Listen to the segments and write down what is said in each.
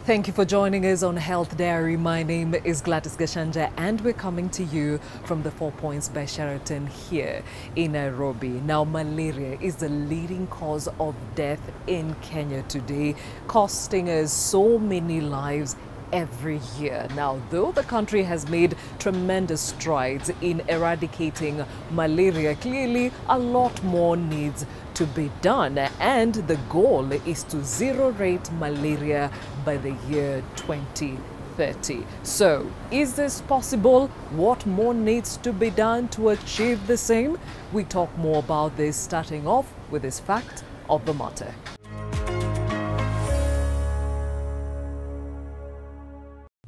Thank you for joining us on Health Diary. My name is Gladys Gashanja and we're coming to you from the 4 Points by Sheraton here in Nairobi. Now, malaria is the leading cause of death in Kenya today, costing us so many lives every year. Now, though the country has made tremendous strides in eradicating malaria, clearly a lot more needs to be done, and the goal is to zero-rate malaria by the year 2030. So, is this possible? What more needs to be done to achieve the same? We talk more about this, starting off with this fact of the matter.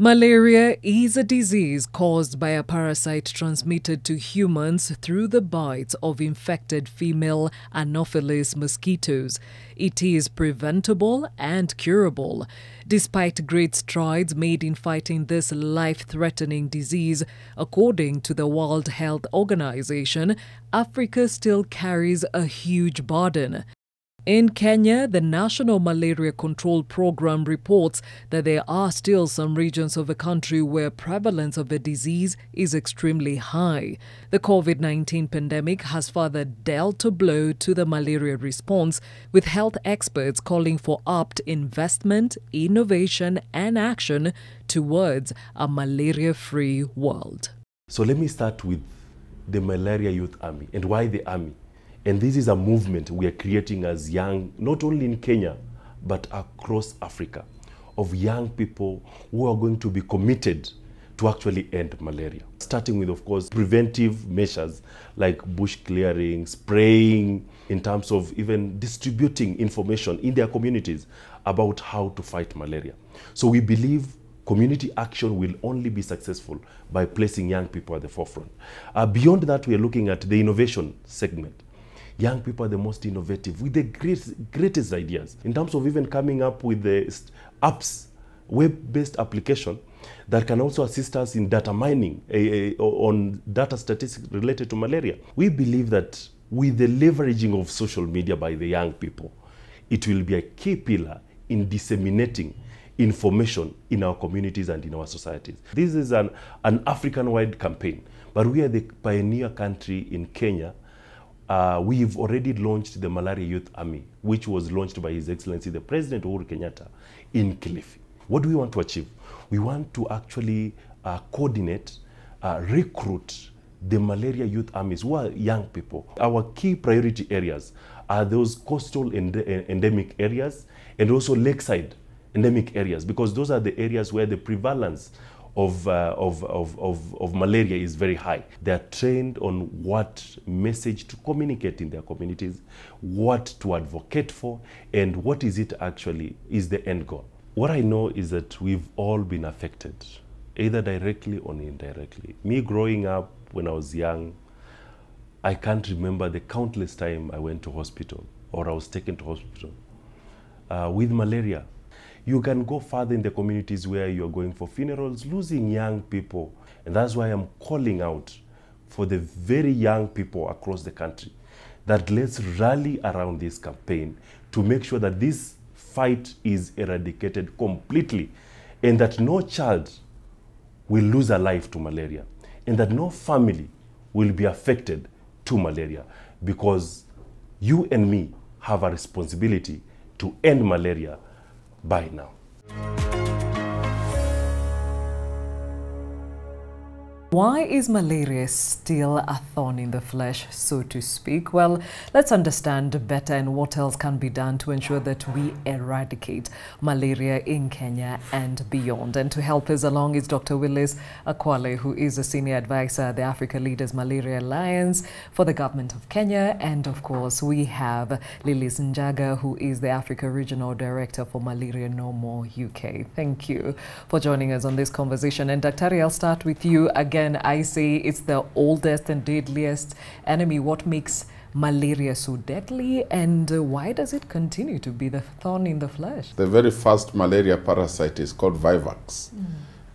Malaria is a disease caused by a parasite transmitted to humans through the bites of infected female Anopheles mosquitoes. It is preventable and curable. Despite great strides made in fighting this life-threatening disease, according to the World Health Organization, Africa still carries a huge burden. In Kenya, the National Malaria Control Program reports that there are still some regions of the country where prevalence of the disease is extremely high. The COVID-19 pandemic has further dealt a blow to the malaria response, with health experts calling for apt investment, innovation and action towards a malaria-free world. So let me start with the Malaria Youth Army and why the army. And this is a movement we are creating as young, not only in Kenya, but across Africa, of young people who are going to be committed to actually end malaria. Starting with, of course, preventive measures like bush clearing, spraying, in terms of even distributing information in their communities about how to fight malaria. So we believe community action will only be successful by placing young people at the forefront. Beyond that, we are looking at the innovation segment. Young people are the most innovative with the greatest ideas in terms of even coming up with the apps, web-based application that can also assist us in data mining on data statistics related to malaria. We believe that with the leveraging of social media by the young people, it will be a key pillar in disseminating information in our communities and in our societies. This is an African-wide campaign, but we are the pioneer country in Kenya. We've already launched the Malaria Youth Army, which was launched by His Excellency the President Uhuru Kenyatta in Kilifi. What do we want to achieve? We want to actually coordinate, recruit the Malaria Youth Armies, who are young people. Our key priority areas are those coastal endemic areas and also lakeside endemic areas, because those are the areas where the prevalence of malaria is very high. They are trained on what message to communicate in their communities, what to advocate for, and what is it actually is the end goal. What I know is that we've all been affected, either directly or indirectly. Me growing up when I was young, I can't remember the countless time I went to hospital or I was taken to hospital with malaria. You can go further in the communities where you're going for funerals, losing young people. And that's why I'm calling out for the very young people across the country that let's rally around this campaign to make sure that this fight is eradicated completely and that no child will lose a life to malaria and that no family will be affected to malaria, because you and me have a responsibility to end malaria by now. Why is malaria still a thorn in the flesh, so to speak? Well, let's understand better and what else can be done to ensure that we eradicate malaria in Kenya and beyond. And to help us along is Dr. Willis Akwale, who is a senior advisor at the Africa Leaders Malaria Alliance for the government of Kenya. And of course, we have Lilis Njaga, who is the Africa Regional Director for Malaria No More UK. Thank you for joining us on this conversation. And Dr. I'll start with you again. I say it's the oldest and deadliest enemy. What makes malaria so deadly, and why does it continue to be the thorn in the flesh? The very first malaria parasite is called vivax,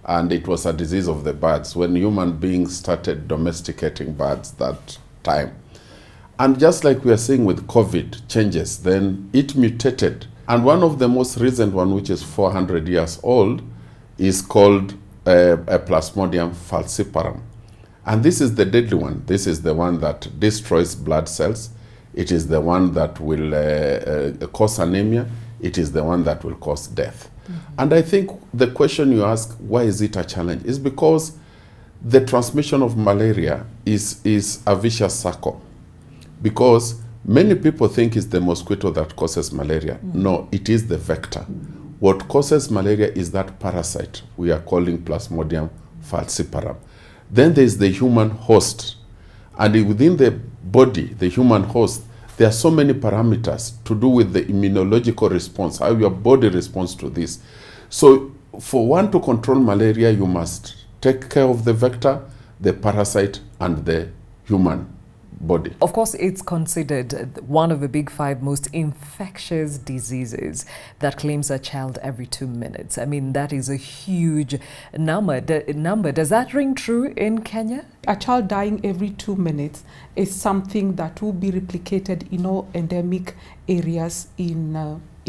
and it was a disease of the birds when human beings started domesticating birds that time. And just like we are seeing with COVID changes, then it mutated And one of the most recent one, which is 400 years old, is called a Plasmodium falciparum. And this is the deadly one. This is the one that destroys blood cells. It is the one that will cause anemia. It is the one that will cause death. And I think the question you ask, why is it a challenge, is because the transmission of malaria is a vicious circle. Because many people think it's the mosquito that causes malaria. No, it is the vector. What causes malaria is that parasite we are calling Plasmodium falciparum. Then there's the human host. And within the body, the human host, there are so many parameters to do with the immunological response, how your body responds to this. So for one to control malaria, you must take care of the vector, the parasite, and the human body. Of course, it's considered one of the big 5 most infectious diseases that claims a child every 2 minutes. I mean, that is a huge number. Does that ring true in Kenya? A child dying every 2 minutes is something that will be replicated in all endemic areas in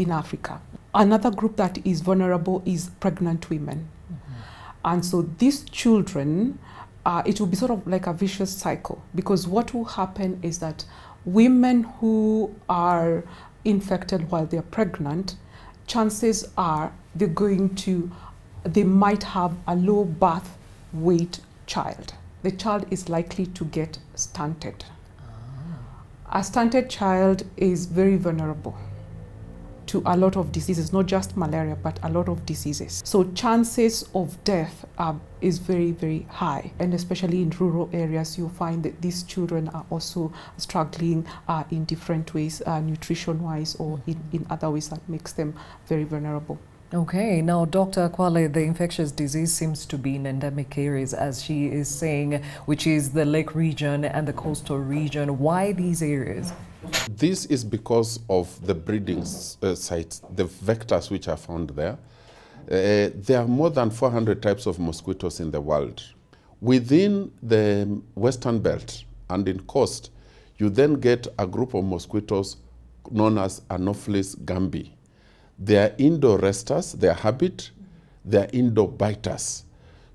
Africa. Another group that is vulnerable is pregnant women. And so these children, it will be sort of like a vicious cycle, because what will happen is that women who are infected while they're pregnant, chances are they might have a low birth weight child. The child is likely to get stunted. A stunted child is very vulnerable to a lot of diseases, not just malaria, but a lot of diseases. So chances of death is very, very high. And especially in rural areas, you'll find that these children are also struggling in different ways, nutrition-wise or in other ways that makes them very vulnerable. Okay, now Dr. Kwale, the infectious disease seems to be in endemic areas, as she is saying, which is the lake region and the coastal region. Why these areas? This is because of the breeding sites, the vectors which are found there. There are more than 400 types of mosquitoes in the world. Within the Western Belt and in coast, you then get a group of mosquitoes known as Anopheles gambiae. They are indoor resters, their habit, they are indoor biters.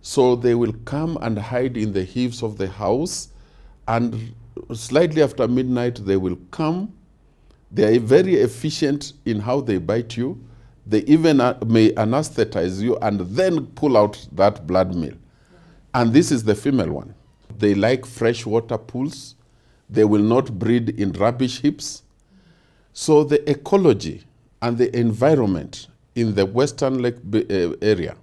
So they will come and hide in the eaves of the house, and slightly after midnight they will come. They are very efficient in how they bite you. They even may anesthetize you and then pull out that blood meal. And this is the female one. They like freshwater pools. They will not breed in rubbish heaps. So the ecology and the environment in the Western Lake area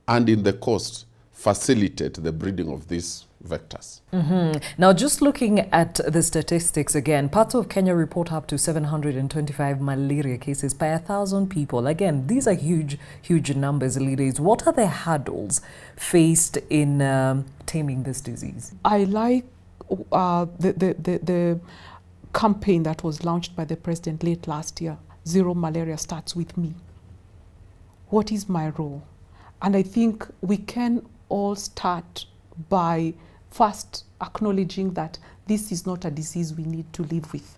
and in the coast facilitate the breeding of these vectors. Now, just looking at the statistics again, parts of Kenya report up to 725 malaria cases per 1,000 people. Again, these are huge, huge numbers, leaders. What are the hurdles faced in taming this disease? I like the campaign that was launched by the president late last year. Zero malaria starts with me. What is my role? And I think we can all start by first acknowledging that this is not a disease we need to live with.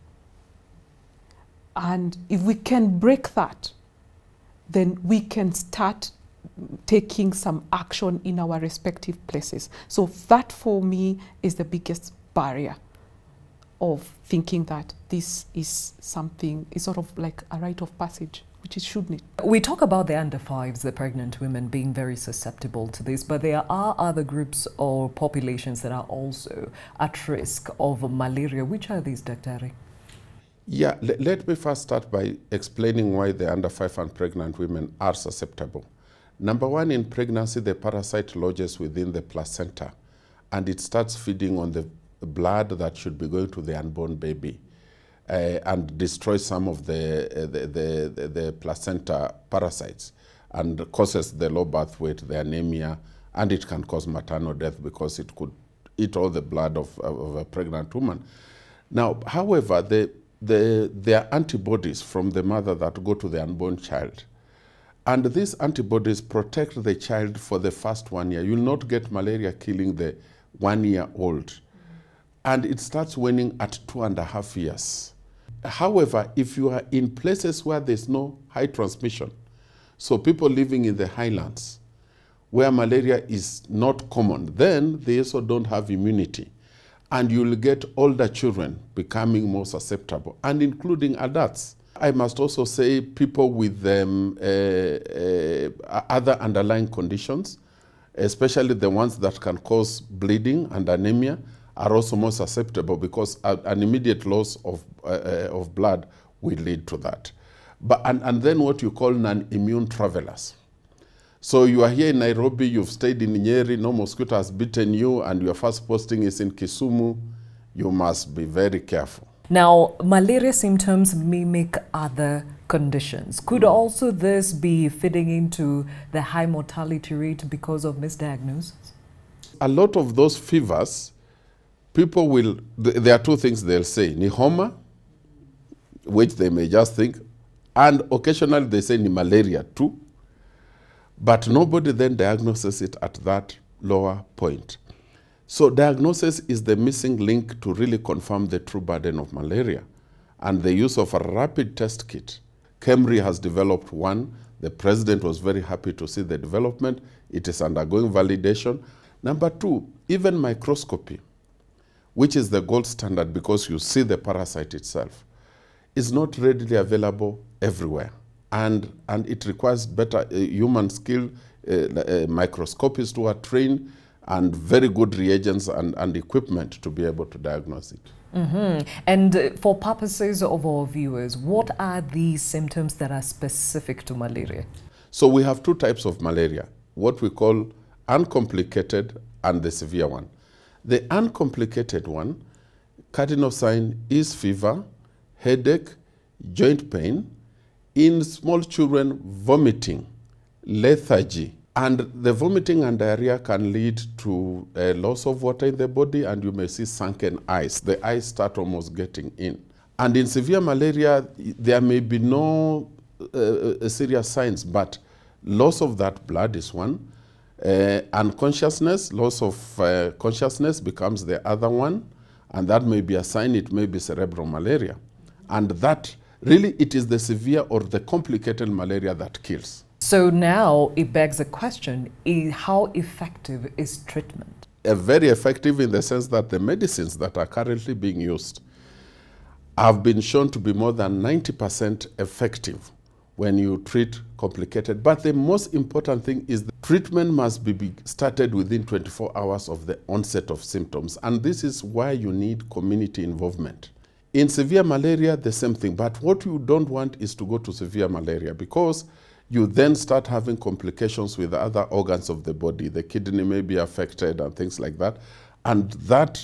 And if we can break that, then we can start taking some action in our respective places. So that for me is the biggest barrier of thinking that this is something, is sort of like a rite of passage, which it shouldn't. We talk about the under 5s, the pregnant women being very susceptible to this, but there are other groups or populations that are also at risk of malaria. Which are these, Dr. Yeah, let me first start by explaining why the under 5 and pregnant women are susceptible. Number one, in pregnancy, the parasite lodges within the placenta and it starts feeding on the blood that should be going to the unborn baby and destroys some of the placenta parasites and causes the low birth weight, the anemia, and it can cause maternal death because it could eat all the blood of a pregnant woman. Now, however, there are antibodies from the mother that go to the unborn child. And these antibodies protect the child for the first 1 year. You'll not get malaria killing the 1-year-old. And it starts waning at 2.5 years. However, if you are in places where there's no high transmission, so people living in the highlands, where malaria is not common, then they also don't have immunity. And you'll get older children becoming more susceptible, and including adults. I must also say people with other underlying conditions, especially the ones that can cause bleeding and anemia, are also more susceptible because an immediate loss of blood will lead to that. And then what you call non-immune travelers. So you are here in Nairobi, you've stayed in Nyeri, no mosquito has bitten you, and your first posting is in Kisumu. You must be very careful. Now, malaria symptoms mimic other conditions. Could also this be fitting into the high mortality rate because of misdiagnosis? A lot of those fevers, people will, there are two things they'll say. Ni homa, which they may just think, and occasionally they say ni malaria too. But nobody then diagnoses it at that lower point. So diagnosis is the missing link to really confirm the true burden of malaria. And the use of a rapid test kit. KEMRI has developed one. The president was very happy to see the development. It is undergoing validation. Number two, even microscopy, which is the gold standard because you see the parasite itself, is not readily available everywhere. And it requires better human skill, microscopists who are trained, and very good reagents and equipment to be able to diagnose it. Mm-hmm. And for purposes of our viewers, what are these symptoms that are specific to malaria? So we have two types of malaria, what we call uncomplicated and the severe one. The uncomplicated one, cardinal sign is fever, headache, joint pain, in small children, vomiting, lethargy. And the vomiting and diarrhea can lead to a loss of water in the body, and you may see sunken eyes. The eyes start almost getting in. And in severe malaria, there may be no serious signs, but loss of that blood is one. Unconsciousness, loss of consciousness becomes the other one, and that may be a sign, it may be cerebral malaria. And that really, it is the severe or the complicated malaria that kills. So now it begs the question, how effective is treatment? Very effective in the sense that the medicines that are currently being used have been shown to be more than 90% effective when you treat complicated. But the most important thing is the treatment must be started within 24 hours of the onset of symptoms. And this is why you need community involvement. In severe malaria, the same thing. But what you don't want is to go to severe malaria because you then start having complications with other organs of the body. The kidney may be affected and things like that. And that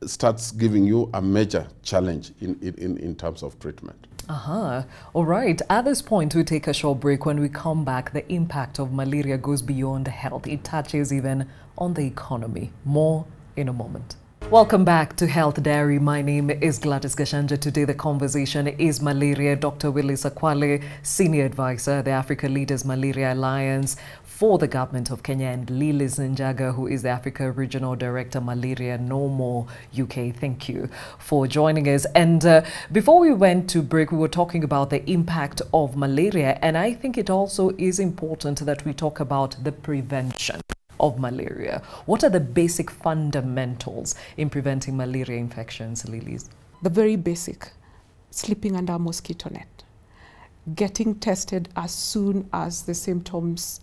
starts giving you a major challenge in terms of treatment. All right. At this point, we take a short break. When we come back, the impact of malaria goes beyond health. It touches even on the economy. More in a moment. Welcome back to Health Diary. My name is Gladys Gashanja. Today the conversation is malaria. Dr. Willis Akwale, Senior Advisor, the Africa Leaders Malaria Alliance for the Government of Kenya, and Lilis Njaga, who is the Africa Regional Director, Malaria No More UK. Thank you for joining us. And before we went to break, we were talking about the impact of malaria, and I think it also is important that we talk about the prevention of malaria. What are the basic fundamentals in preventing malaria infections, Lilies? The very basic, sleeping under a mosquito net, getting tested as soon as the symptoms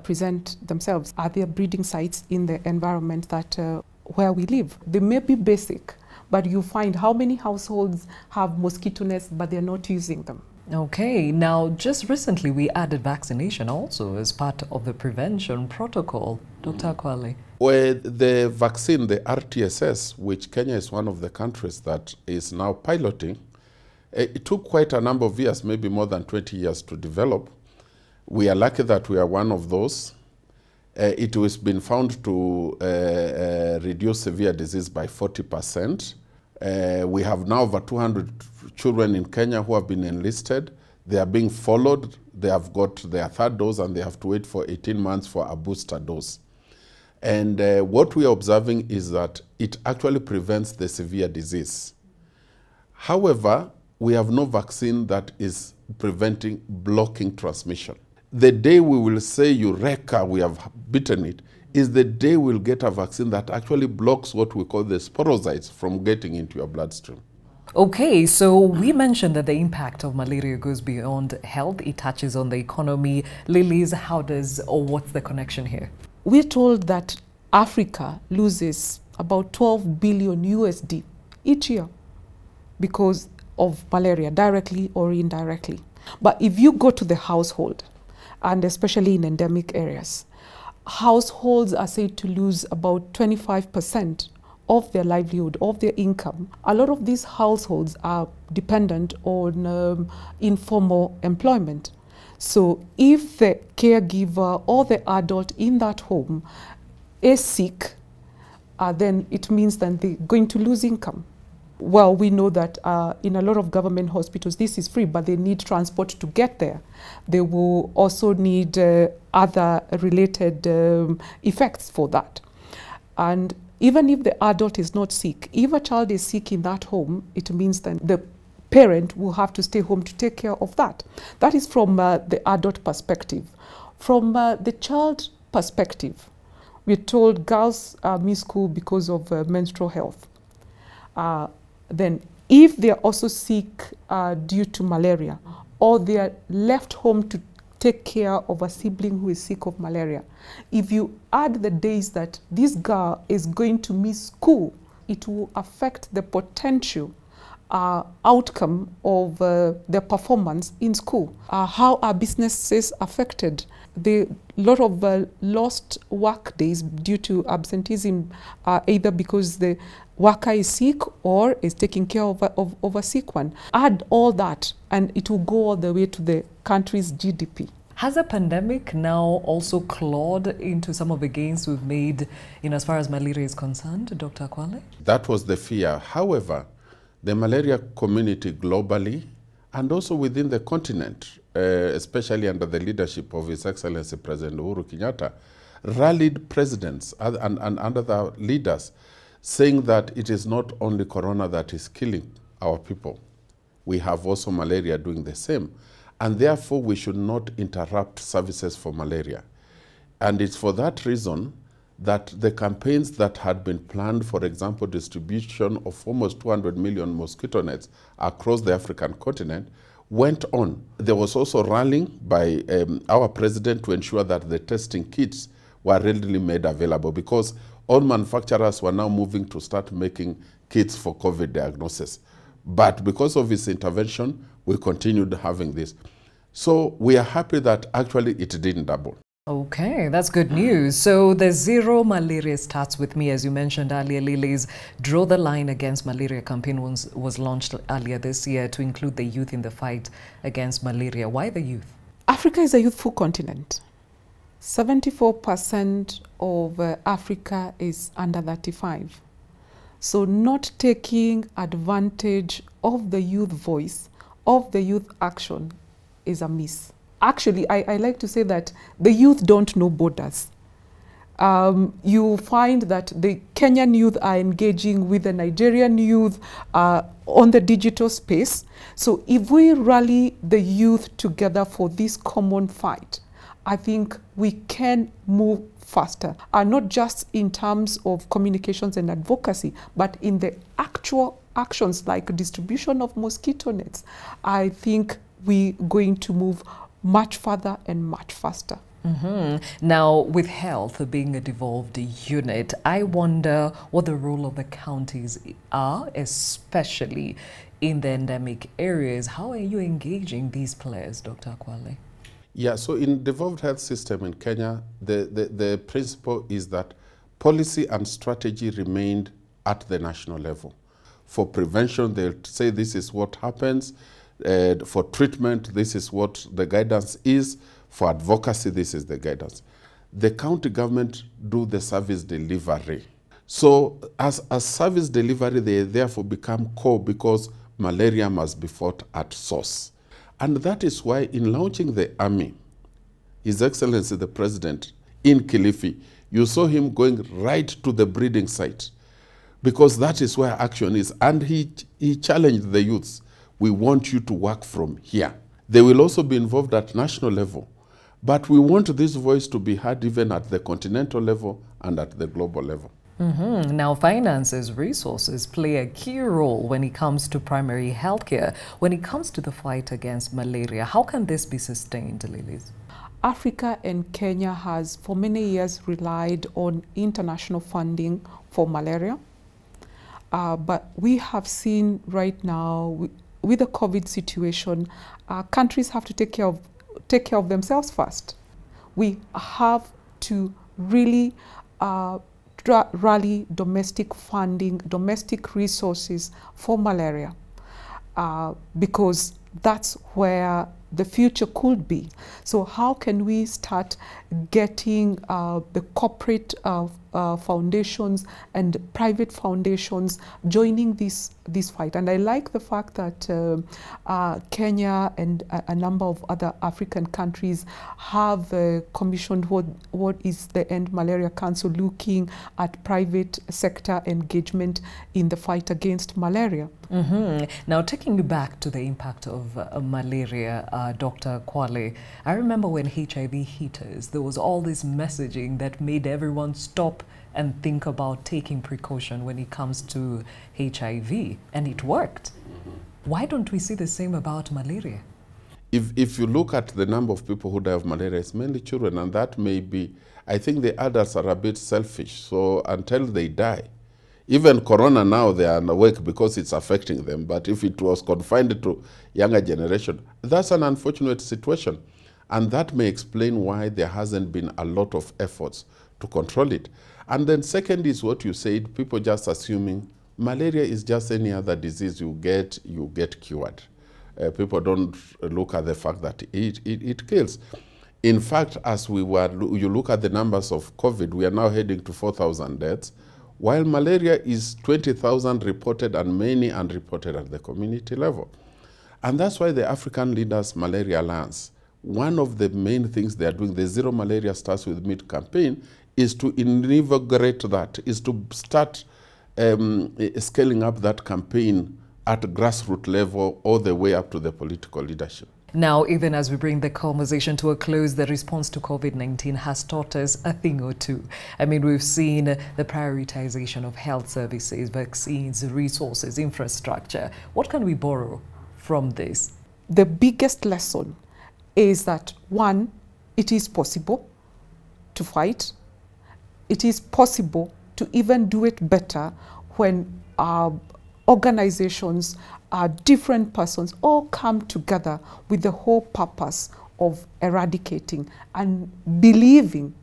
present themselves. Are there breeding sites in the environment that where we live? They may be basic, but you find how many households have mosquito nets, but they're not using them. Okay, now just recently we added vaccination also as part of the prevention protocol. Dr. Akwale. Well, the vaccine, the RTSS, which Kenya is one of the countries that is now piloting, it took quite a number of years, maybe more than 20 years to develop. We are lucky that we are one of those. It has been found to reduce severe disease by 40%. We have now over 200 children in Kenya who have been enlisted. They are being followed. They have got their third dose and they have to wait for 18 months for a booster dose. And what we are observing is that it actually prevents the severe disease. However, we have no vaccine that is blocking transmission. The day we will say, Eureka, we have beaten it, is the day we'll get a vaccine that actually blocks what we call the sporozoites from getting into your bloodstream. Okay, so we mentioned that the impact of malaria goes beyond health. It touches on the economy. Lilies, how does, or what's the connection here? We're told that Africa loses about 12 billion USD each year because of malaria, directly or indirectly. But if you go to the household, and especially in endemic areas, households are said to lose about 25% of their livelihood, of their income. A lot of these households are dependent on informal employment. So if the caregiver or the adult in that home is sick, then it means that they're going to lose income. Well, we know that in a lot of government hospitals, this is free, but they need transport to get there. They will also need other related effects for that. And even if the adult is not sick, if a child is sick in that home, it means that the parent will have to stay home to take care of that. That is from the adult perspective. From the child perspective, we're told girls miss school because of menstrual health. Then if they are also sick due to malaria, or they are left home to take care of a sibling who is sick of malaria, if you add the days that this girl is going to miss school, it will affect the potential outcome of their performance in school. How are businesses affected? A lot of lost work days due to absenteeism, either because the worker is sick or is taking care of a sick one. Add all that and it will go all the way to the country's GDP. Has a pandemic now also clawed into some of the gains we've made as far as malaria is concerned, Dr. Akwale? That was the fear. However, the malaria community globally and also within the continent, especially under the leadership of His Excellency President Uhuru Kenyatta, rallied presidents and other leaders saying that it is not only corona that is killing our people. We have also malaria doing the same. And therefore, we should not interrupt services for malaria. And it's for that reason that the campaigns that had been planned, for example, distribution of almost 200 million mosquito nets across the African continent, went on. There was also rallying by our president to ensure that the testing kits were readily made available, because all manufacturers were now moving to start making kits for COVID diagnosis. But because of his intervention, we continued having this. So we are happy that actually it didn't double. Okay, that's good news. So the Zero Malaria Starts With Me, as you mentioned earlier, Lilies, Draw the Line Against Malaria campaign was launched earlier this year to include the youth in the fight against malaria. Why the youth? Africa is a youthful continent. 74% of Africa is under 35. So not taking advantage of the youth voice, of the youth action, is a miss. Actually, I like to say that the youth don't know borders. You find that the Kenyan youth are engaging with the Nigerian youth on the digital space. So if we rally the youth together for this common fight, I think we can move faster, not just in terms of communications and advocacy, but in the actual actions like distribution of mosquito nets. I think we're going to move much further and much faster. Now, with health being a devolved unit, I wonder what the role of the counties are, especially in the endemic areas. How are you engaging these players, Dr. Akwale? Yeah, so in devolved health system in Kenya, the principle is that policy and strategy remained at the national level. For prevention, they'll say this is what happens. For treatment, this is what the guidance is. For advocacy, this is the guidance. The county government do the service delivery. So as service delivery, they therefore become core, because malaria must be fought at source. And that is why in launching the army, His Excellency the President in Kilifi, you saw him going right to the breeding site, because that is where action is. And he challenged the youths. We want you to work from here. They will also be involved at national level. But we want this voice to be heard even at the continental level and at the global level. Now, finances, resources play a key role when it comes to primary healthcare, when it comes to the fight against malaria. How can this be sustained, Lilies? Africa and Kenya has for many years relied on international funding for malaria. But we have seen right now with the COVID situation, countries have to take care of themselves first. We have to really rally domestic funding, domestic resources for malaria, because that's where the future could be. So how can we start getting the corporate foundations and private foundations joining this fight? And I like the fact that Kenya and a number of other African countries have commissioned what is the End Malaria Council, looking at private sector engagement in the fight against malaria. Now, taking you back to the impact of malaria, Dr. Kwale, I remember when HIV hit us, there was all this messaging that made everyone stop and think about taking precaution when it comes to HIV, and it worked. Why don't we see the same about malaria? If you look at the number of people who die of malaria, it's mainly children, and that may be, I think the adults are a bit selfish, so until they die. Even corona now, they are awake because it's affecting them, but if it was confined to younger generation, that's an unfortunate situation. And that may explain why there hasn't been a lot of efforts to control it. And then second is what you said, people just assuming malaria is just any other disease you get cured. People don't look at the fact that it kills. In fact, as you look at the numbers of COVID, we are now heading to 4,000 deaths, while malaria is 20,000 reported and many unreported at the community level. And that's why the African Leaders Malaria Alliance, one of the main things they are doing, the Zero Malaria Starts With Me campaign, is to invigorate that, is to start scaling up that campaign at grassroots level all the way up to the political leadership. Now, even as we bring the conversation to a close, the response to COVID-19 has taught us a thing or two. I mean, we've seen the prioritization of health services, vaccines, resources, infrastructure. What can we borrow from this? The biggest lesson is that, one, it is possible to fight. It is possible to even do it better when organizations, different persons all come together with the whole purpose of eradicating and believing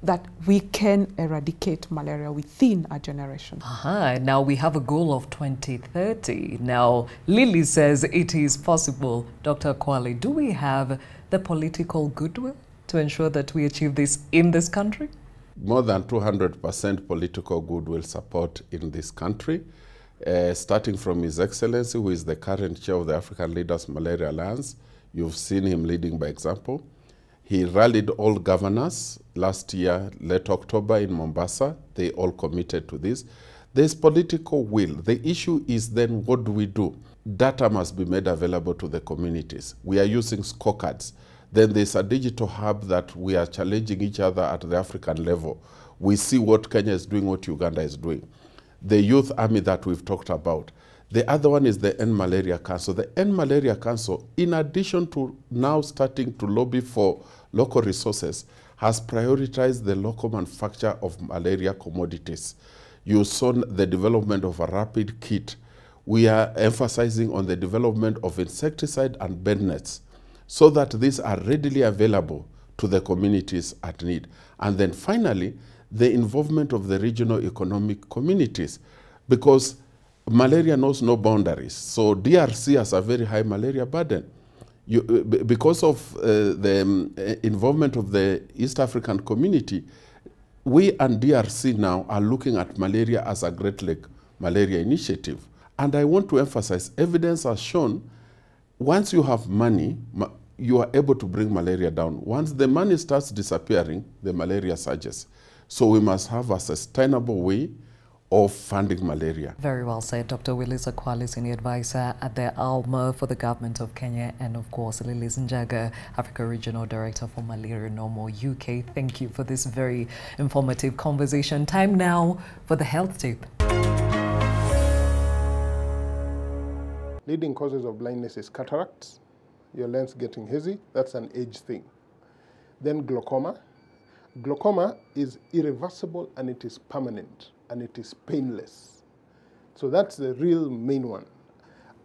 that we can eradicate malaria within a generation. Now we have a goal of 2030. Now, Lily says it is possible. Dr. Kwale, do we have the political goodwill to ensure that we achieve this in this country? More than 200% political goodwill support in this country. Starting from His Excellency, who is the current chair of the African Leaders Malaria Alliance. You've seen him leading by example. He rallied all governors last year, late October in Mombasa. They all committed to this. There's political will. The issue is then, what do we do? Data must be made available to the communities. We are using scorecards. Then there's a digital hub that we are challenging each other at the African level. We see what Kenya is doing, what Uganda is doing. The youth army that we've talked about. The other one is the End Malaria Council. The End Malaria Council, in addition to now starting to lobby for local resources, has prioritized the local manufacture of malaria commodities. You saw the development of a rapid kit. We are emphasizing on the development of insecticide and bed nets so that these are readily available to the communities at need. And then finally, the involvement of the regional economic communities, because malaria knows no boundaries. So DRC has a very high malaria burden. Because of the involvement of the East African community, we and DRC now are looking at malaria as a Great Lake Malaria Initiative. And I want to emphasize, evidence has shown, once you have money, you are able to bring malaria down. Once the money starts disappearing, the malaria surges. So we must have a sustainable way of funding malaria. Very well said. Dr. Willis Akwali, Senior Advisor at the ALMA for the Government of Kenya, and of course, Lily Njaga, Africa Regional Director for Malaria Normal UK. Thank you for this very informative conversation. Time now for the health tip. Leading causes of blindness is cataracts, your lens getting hazy, that's an age thing. Then glaucoma. Glaucoma is irreversible and it is permanent and it is painless. So that's the real main one.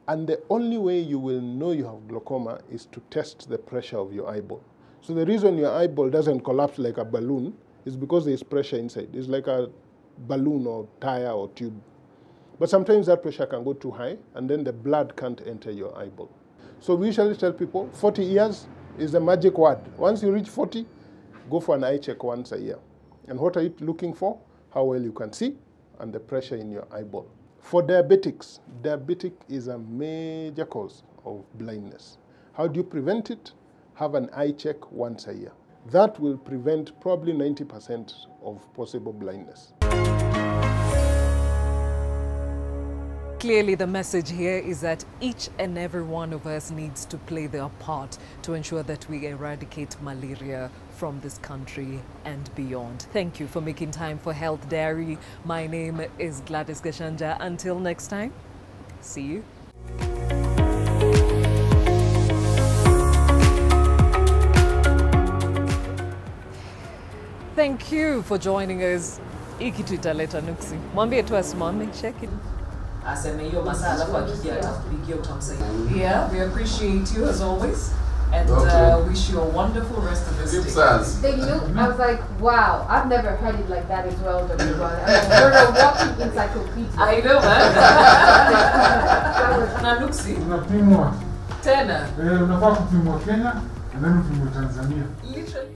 And the only way you will know you have glaucoma is to test the pressure of your eyeball. So the reason your eyeball doesn't collapse like a balloon is because there is pressure inside. It's like a balloon or tire or tube. But sometimes that pressure can go too high and then the blood can't enter your eyeball. So we usually tell people 40 years is the magic word. Once you reach 40, go for an eye check once a year. And what are you looking for? How well you can see and the pressure in your eyeball. For diabetics, diabetic is a major cause of blindness. How do you prevent it? Have an eye check once a year. That will prevent probably 90% of possible blindness. Clearly, the message here is that each and every one of us needs to play their part to ensure that we eradicate malaria from this country and beyond. Thank you for making time for Health Diary. My name is Gladys Gashanja. Until next time, see you. Thank you for joining us. Ikituitaleta nuksi. Mwambie tu asimame, check it. Yeah, we appreciate you as always and wish you a wonderful rest of this day. They look, I was like, wow, I've never heard it like that as well. You're a walking encyclopedia. I know, man. Na nuksi. Unapimwa. Tena. Unafaa kupimwa Kenya, and then upimwe Tanzania. Literally.